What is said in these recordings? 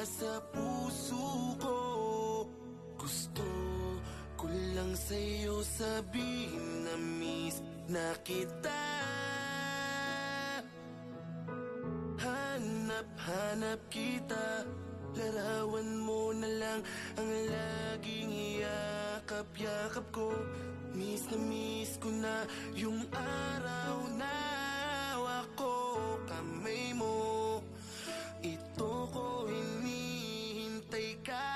sa puso ko. Gusto ko lang sa'yo sabihin na miss na kita. Hanap kita, larawan mo na lang ang laging iyakap-yakap ko. Miss na miss ko na yung araw na hawak ko kamay mo. Ito ko hinihintay ka.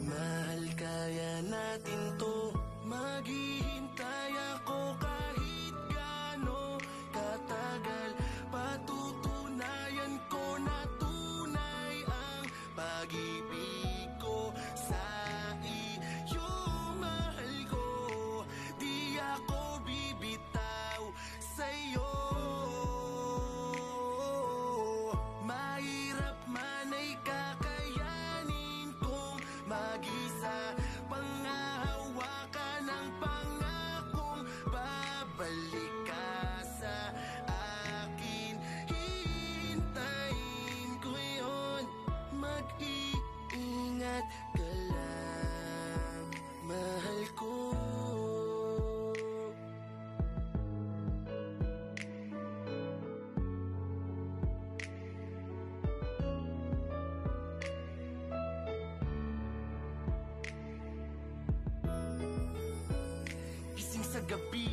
Mahal, kaya natin to. Maghihintay ako kahit gaano katagal. Patutunayan ko na tunay ang pag-ibig ko sa iyo. Mahal ko, di ako bibitaw sa'yo. Mahirap man ay kakayanin kong mag-isa. Panghahawakan ang pangakong babalik ka sa akin. Hintayin ko yun. Mag-iingat ka lang, mahal ko. Gising sa gabi,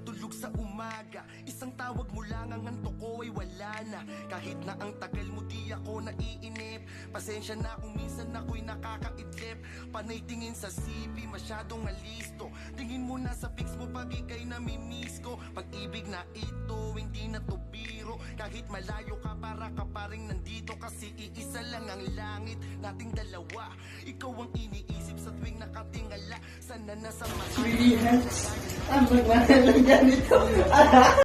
tulog sa umaga. Isang tawag mo lang, ang antok ko ay wala na. Kahit na ang tagal mo di ako naiinip. Pasensya na kung minsan ako'y nakakaidlip. Panay tingin sa CV, masyadong alisto. Tingin mo na sa pics mo pag ika'y namimiss ko. Pag-ibig na ito, hindi na to biro. Kahit malayo ka, para ka pa rin nandito. Kasi iisa lang ang langit nating dalawa. Ikaw ang iniisip sa tuwing nakatingala. Sana nasa Really hurts. Ang magmahal lang yan ito.